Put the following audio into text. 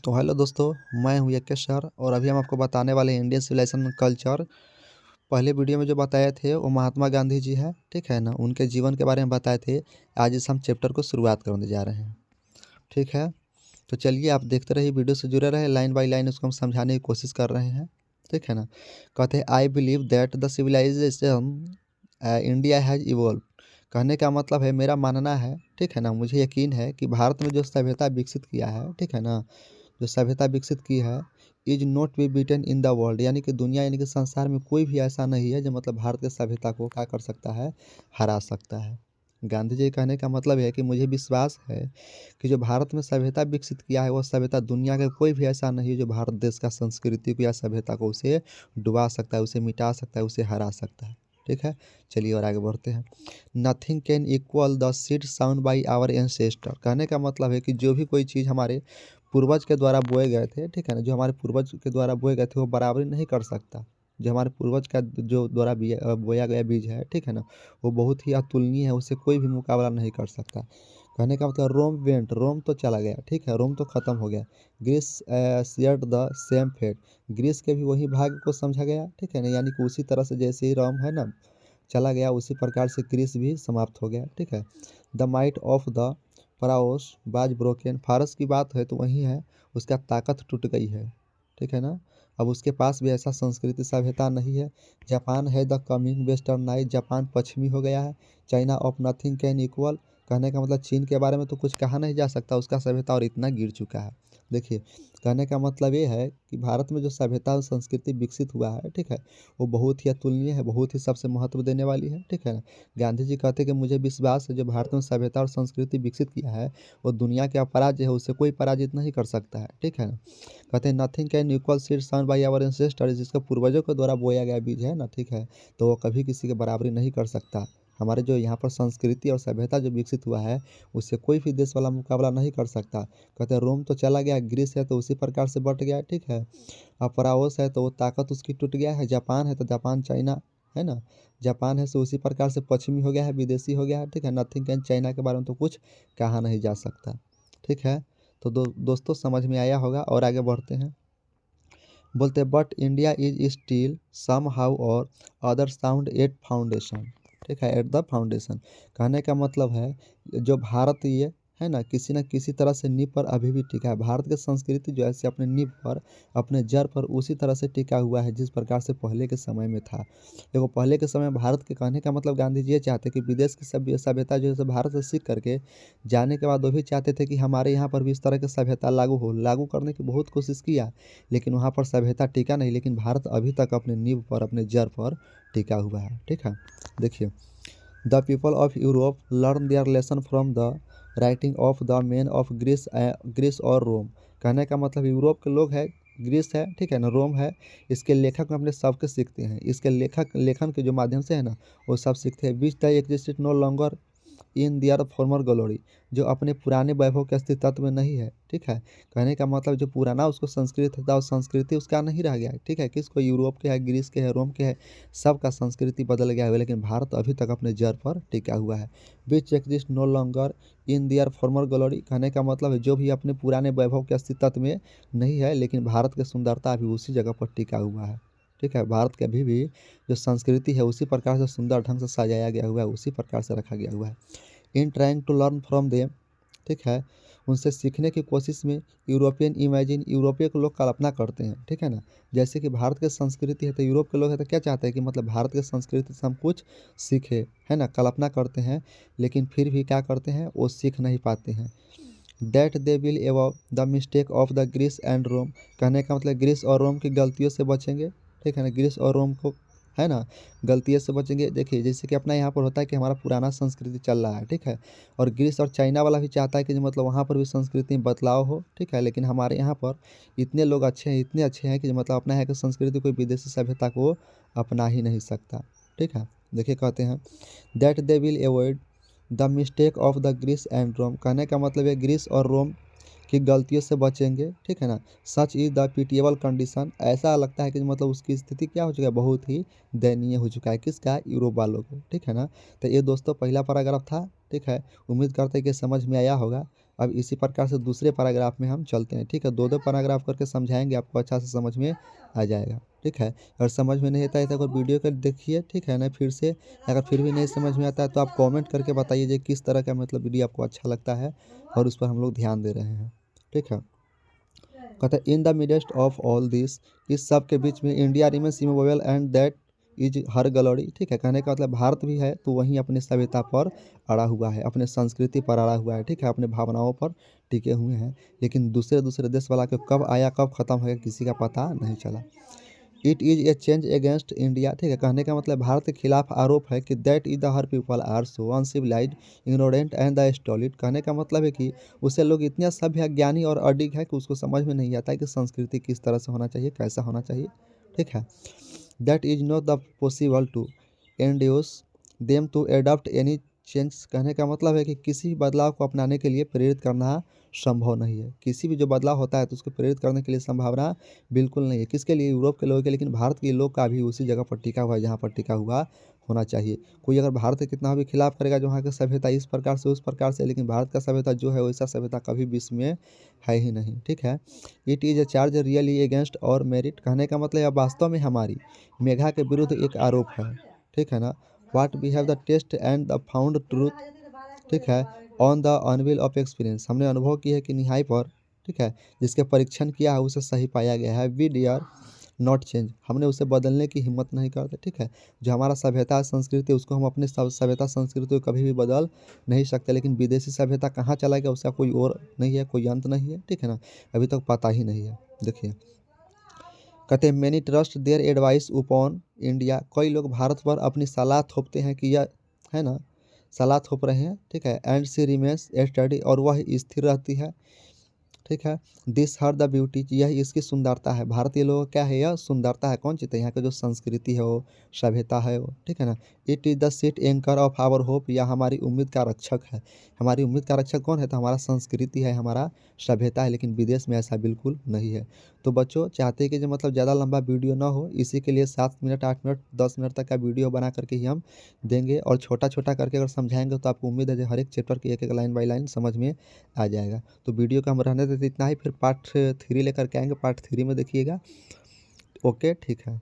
तो हेलो दोस्तों, मैं हूं यज्ञेश सर और अभी हम आपको बताने वाले हैं इंडियन सिविलाइजेशन कल्चर। पहले वीडियो में जो बताए थे वो महात्मा गांधी जी है, ठीक है ना। उनके जीवन के बारे में बताए थे। आज इस हम चैप्टर को शुरुआत करने जा रहे हैं, ठीक है। तो चलिए आप देखते रहिए, वीडियो से जुड़े रहे, लाइन बाय लाइन उसको हम समझाने की कोशिश कर रहे हैं, ठीक है ना। कहते हैं I believe that the civilisation India has evolve. कहने का मतलब है, मेरा मानना है, ठीक है ना, मुझे यकीन है कि भारत में जो सभ्यता विकसित किया है, ठीक है ना, जो सभ्यता विकसित की है, is not be beaten in the world, यानी कि दुनिया यानी कि संसार में कोई भी ऐसा नहीं है जो मतलब भारत के सभ्यता को क्या कर सकता है, हरा सकता है। गांधी जी कहने का मतलब है कि मुझे विश्वास है कि जो भारत में सभ्यता विकसित किया है वो सभ्यता दुनिया का कोई भी ऐसा नहीं है जो भारत देश का संस्कृति को या सभ्यता को उसे डुबा सकता है, उसे मिटा सकता है, उसे हरा सकता है, ठीक है। चलिए और आगे बढ़ते हैं। Nothing can equal the seed sound by our ancestor. कहने का मतलब है कि जो भी कोई चीज़ हमारे पूर्वज के द्वारा बोए गए थे, ठीक है ना, जो हमारे पूर्वज के द्वारा बोए गए थे वो बराबरी नहीं कर सकता। जो हमारे पूर्वज का जो द्वारा बोया गया बीज है, ठीक है ना, वो बहुत ही अतुलनीय है, उससे कोई भी मुकाबला नहीं कर सकता। कहने का मतलब रोम वेंट, रोम तो चला गया, ठीक है, रोम तो ख़त्म हो गया। Greece shared the same fate. Greece के भी वही भाग्य को समझा गया, ठीक है ना, यानी कि उसी तरह से जैसे ही रोम है ना चला गया, उसी प्रकार से ग्रीस भी समाप्त हो गया, ठीक है। द माइट ऑफ द फराओस बाज ब्रोकन। फारस की बात है तो वही है, उसका ताकत टूट गई है, ठीक है ना। अब उसके पास भी ऐसा संस्कृति सभ्यता नहीं है। जापान है द कमिंग वेस्टर्नाइज। जापान पश्चिमी हो गया है। China of nothing can equal. कहने का मतलब चीन के बारे में तो कुछ कहा नहीं जा सकता, उसका सभ्यता और इतना गिर चुका है। देखिए, कहने का मतलब ये है कि भारत में जो सभ्यता और संस्कृति विकसित हुआ है, ठीक है, वो बहुत ही अतुलनीय है, बहुत ही सबसे महत्व देने वाली है, ठीक है ना। गांधी जी कहते हैं कि मुझे विश्वास है जो भारत में सभ्यता और संस्कृति विकसित किया है वो दुनिया के अपराज्य है, उससे कोई पराजित नहीं कर सकता है, ठीक है ना। कहते हैं nothing can equal seed sound by our ancestor. जिसका पूर्वजों के द्वारा बोया गया बीज है ना, ठीक है, तो वो कभी किसी की बराबरी नहीं कर सकता। हमारे जो यहाँ पर संस्कृति और सभ्यता जो विकसित हुआ है उससे कोई भी देश वाला मुकाबला नहीं कर सकता। कहते हैं रोम तो चला गया, ग्रीस है तो उसी प्रकार से बट गया, ठीक है। अपराओस है तो वो ताकत उसकी टूट गया है। जापान है तो जापान चाइना है ना, जापान है सो उसी प्रकार से पश्चिमी हो गया है, विदेशी हो गया है, ठीक है। नथिंग कैन चाइना के बारे में तो कुछ कहा नहीं जा सकता, ठीक है। तो दोस्तों समझ में आया होगा और आगे बढ़ते हैं। बोलते हैं but India is still somehow or other sound at foundation, ठीक है, एट द फाउंडेशन। कहने का मतलब है जो भारत ये है ना किसी न किसी तरह से नींव पर अभी भी टिका है। भारत की संस्कृति जो है से अपने नींव पर, अपने जड़ पर उसी तरह से टिका हुआ है जिस प्रकार से पहले के समय में था। देखो पहले के समय में भारत के, कहने का मतलब गांधी जी ये चाहते कि विदेश की सभ्यता जो है से भारत से सीख करके जाने के बाद वो भी चाहते थे कि हमारे यहाँ पर भी इस तरह की सभ्यता लागू हो। लागू करने की बहुत कोशिश किया लेकिन वहाँ पर सभ्यता टिका नहीं। लेकिन भारत अभी तक अपने नींव पर, अपने जड़ पर टिका हुआ है, ठीक है। देखिए, the people of Europe learn their lesson from the writing of the man of Greece और रोम। कहने का मतलब यूरोप के लोग हैं, ग्रीस है, ठीक है ना, रोम है, इसके लेखक अपने सबके सीखते हैं। इसके लेखक लेखन के जो माध्यम से है ना वो सब सीखते हैं। Which the existed no longer in their former glory. जो अपने पुराने वैभव के अस्तित्व में नहीं है, ठीक है। कहने का मतलब जो पुराना उसको संस्कृति था, उस संस्कृति उसका नहीं रह गया है, ठीक है। किसको, यूरोप के है, ग्रीस के है, रोम के है, सबका संस्कृति बदल गया है, लेकिन भारत अभी तक अपने जड़ पर टिका हुआ है। Which exist no longer in their former glory. कहने का मतलब है जो भी अपने पुराने वैभव के अस्तित्व में नहीं है लेकिन भारत की सुंदरता अभी उसी जगह पर टिका हुआ है, ठीक है। भारत के अभी भी जो संस्कृति है उसी प्रकार से सुंदर ढंग से सजाया गया हुआ है, उसी प्रकार से रखा गया हुआ है। In trying to learn from them, ठीक है, उनसे सीखने की कोशिश में यूरोपियन इमेजिन, यूरोपीय के लोग कल्पना करते हैं, ठीक है ना। जैसे कि भारत की संस्कृति है तो यूरोप के लोग हैं तो क्या चाहते हैं कि मतलब भारत की संस्कृति से हम कुछ सीखे, है ना, कल्पना करते हैं लेकिन फिर भी क्या करते हैं, वो सीख नहीं पाते हैं। That they will avoid the mistake of the Greece and Rome. कहने का मतलब ग्रीस और रोम की गलतियों से बचेंगे, ठीक है ना, ग्रीस और रोम को, है ना, गलतियों से बचेंगे। देखिए जैसे कि अपना यहाँ पर होता है कि हमारा पुराना संस्कृति चल रहा है, ठीक है, और ग्रीस और चाइना वाला भी चाहता है कि जो मतलब वहाँ पर भी संस्कृति में बदलाव हो, ठीक है। लेकिन हमारे यहाँ पर इतने लोग अच्छे हैं, इतने अच्छे हैं कि जो मतलब अपना यहाँ की संस्कृति कोई विदेशी सभ्यता को अपना ही नहीं सकता, ठीक है। देखिए कहते हैं that they will avoid the mistake of the Greece and Rome. कहने का मतलब है ग्रीस और रोम की गलतियों से बचेंगे, ठीक है ना। Such is the pitiable condition. ऐसा लगता है कि मतलब उसकी स्थिति क्या हो चुका है, बहुत ही दयनीय हो चुका है, किसका, यूरोप वालों को, ठीक है ना। तो ये दोस्तों पहला पैराग्राफ था, ठीक है। उम्मीद करते हैं कि समझ में आया होगा। अब इसी प्रकार से दूसरे पैराग्राफ में हम चलते हैं, ठीक है। दो दो पैराग्राफ करके समझाएंगे, आपको अच्छा से समझ में आ जाएगा, ठीक है। और समझ में नहीं आता है तो अगर वीडियो को देखिए, ठीक है ना। फिर से अगर फिर भी नहीं समझ में आता है तो आप कमेंट करके बताइए कि किस तरह का मतलब वीडियो आपको अच्छा लगता है, और उस पर हम लोग ध्यान दे रहे हैं, ठीक है। कहते हैं in the midst of all this, इस सब के बीच में India remains immovable and that is her glory, ठीक है। कहने का मतलब भारत भी है तो वहीं अपनी सभ्यता पर अड़ा हुआ है, अपने संस्कृति पर अड़ा हुआ है, ठीक है, अपने भावनाओं पर टिके हुए हैं। लेकिन दूसरे दूसरे देश वाला के कब आया कब खत्म हो गया किसी का पता नहीं चला। It is a change against India, ठीक है। कहने का मतलब भारत के खिलाफ आरोप है कि that is the her people are so uncivilised ignorant and the stolid. कहने का मतलब है कि उसे लोग इतने सभ्य ज्ञानी और अडिग है कि उसको समझ में नहीं आता है कि संस्कृति किस तरह से होना चाहिए, कैसा होना चाहिए, ठीक है। That is not the possible to induce them to adopt any change. कहने का मतलब है कि किसी भी बदलाव को अपनाने के लिए प्रेरित करना संभव नहीं है। किसी भी जो बदलाव होता है तो उसको प्रेरित करने के लिए संभावना बिल्कुल नहीं है। किसके लिए? यूरोप के लोगों के। लेकिन भारत के लोग का भी उसी जगह पर टिका हुआ है जहाँ पर टिका हुआ होना चाहिए। कोई अगर भारत के कितना भी खिलाफ करेगा जो वहाँ की सभ्यता इस प्रकार से उस प्रकार से, लेकिन भारत का सभ्यता जो है वैसा सभ्यता कभी विश्व में है ही नहीं, ठीक है। It is a charge really against और मेरिट। कहने का मतलब यह वास्तव में हमारी मेघा के विरुद्ध एक आरोप है, ठीक है ना। What we have the test and the found truth, ठीक है, on the anvil of experience. हमने अनुभव की है कि निहाई पर, ठीक है, जिसके परीक्षण किया है उसे सही पाया गया है। वी डियर नॉट चेंज, हमने उसे बदलने की हिम्मत नहीं करते, ठीक है। जो हमारा सभ्यता संस्कृति उसको हम अपनी सभ्यता संस्कृति को कभी भी बदल नहीं सकते। लेकिन विदेशी सभ्यता कहाँ चला गया उसका कोई और नहीं है, कोई अंत नहीं है, ठीक है ना। अभी तक पता ही नहीं है। देखिए कहते हैं many trust their advice upon India, कई लोग भारत पर अपनी सलाह थोपते हैं कि यह, है ना, सलाह थोप रहे हैं, ठीक है। एंड सी रिमेन्स स्टडी, और वह स्थिर रहती है, ठीक है। दिस हर द ब्यूटी, यह इसकी सुंदरता है। भारतीय लोगों क्या है? यह सुंदरता है। कौन चीज़ है? यहाँ की जो संस्कृति है वो, सभ्यता है वो, ठीक है ना। It is the sheet anchor of our hope, यह हमारी उम्मीद का रक्षक है। हमारी उम्मीद का रक्षक कौन है? तो हमारा संस्कृति है, हमारा सभ्यता है। लेकिन विदेश में ऐसा बिल्कुल नहीं है। तो बच्चों चाहते हैं कि जो मतलब ज़्यादा लंबा वीडियो ना हो, इसी के लिए 7 मिनट 8 मिनट 10 मिनट तक का वीडियो बना करके ही हम देंगे। और छोटा छोटा करके अगर समझाएंगे तो आपको उम्मीद है कि हर एक चैप्टर की एक एक लाइन बाई लाइन समझ में आ जाएगा। तो वीडियो को हम रहने देते इतना ही, फिर पार्ट 3 लेकर के आएंगे, पार्ट 3 में देखिएगा। ओके, ठीक है।